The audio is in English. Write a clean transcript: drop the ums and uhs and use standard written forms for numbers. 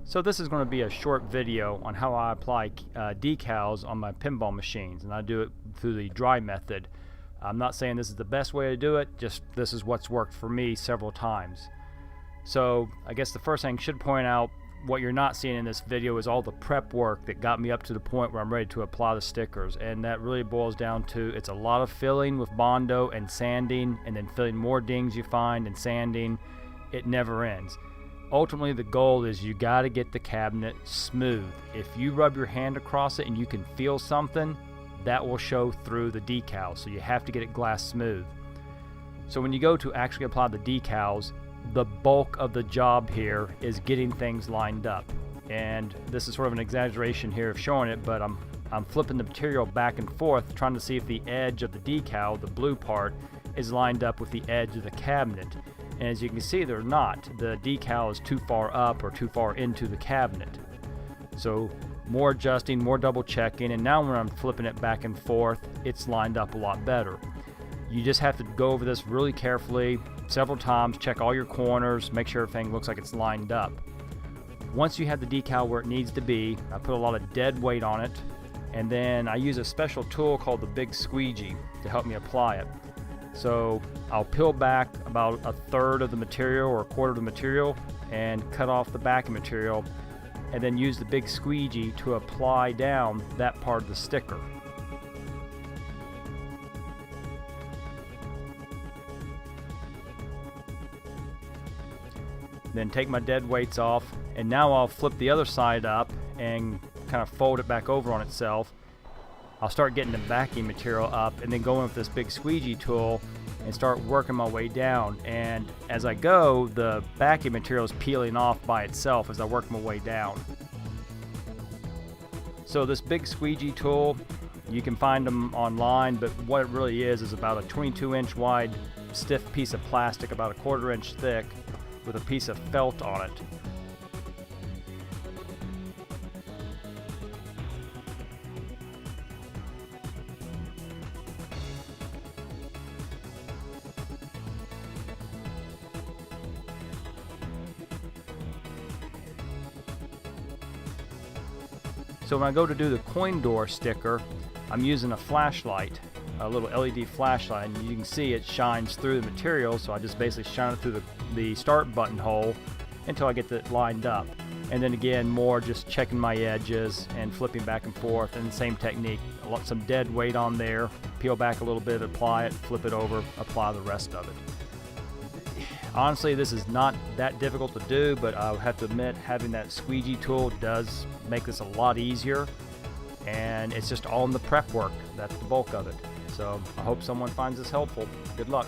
So this is going to be a short video on how I apply decals on my pinball machines, and I do it through the dry method. I'm not saying this is the best way to do it, just this is what's worked for me several times. So I guess the first thing I should point out, what you're not seeing in this video is all the prep work that got me up to the point where I'm ready to apply the stickers, and that really boils down to it's a lot of filling with Bondo and sanding, and then filling more dings you find and sanding. It never ends. Ultimately, the goal is you got to get the cabinet smooth. If you rub your hand across it and you can feel something, that will show through the decal, so you have to get it glass smooth. So when you go to actually apply the decals, the bulk of the job here is getting things lined up. And this is sort of an exaggeration here of showing it, but I'm flipping the material back and forth, trying to see if the edge of the decal, the blue part, is lined up with the edge of the cabinet. And as you can see, they're not. The decal is too far up or too far into the cabinet. So more adjusting, more double checking, and now when I'm flipping it back and forth, it's lined up a lot better. You just have to go over this really carefully several times, check all your corners, make sure everything looks like it's lined up. Once you have the decal where it needs to be, I put a lot of dead weight on it, and then I use a special tool called the big squeegee to help me apply it. So I'll peel back about a third of the material or a quarter of the material and cut off the backing material, and then use the big squeegee to apply down that part of the sticker. Then take my dead weights off, and now I'll flip the other side up and kind of fold it back over on itself. I'll start getting the backing material up and then go in with this big squeegee tool and start working my way down. And as I go, the backing material is peeling off by itself as I work my way down. So this big squeegee tool, you can find them online, but what it really is about a 22-inch wide stiff piece of plastic about a 1/4 inch thick with a piece of felt on it. So when I go to do the coin door sticker, I'm using a flashlight, a little LED flashlight, and you can see it shines through the material, so I just basically shine it through the start button hole until I get it lined up. And then again, more just checking my edges and flipping back and forth, and the same technique. Some dead weight on there, peel back a little bit, apply it, flip it over, apply the rest of it. Honestly, this is not that difficult to do, but I have to admit, having that squeegee tool does make this a lot easier, and it's just all in the prep work. That's the bulk of it. So I hope someone finds this helpful. Good luck.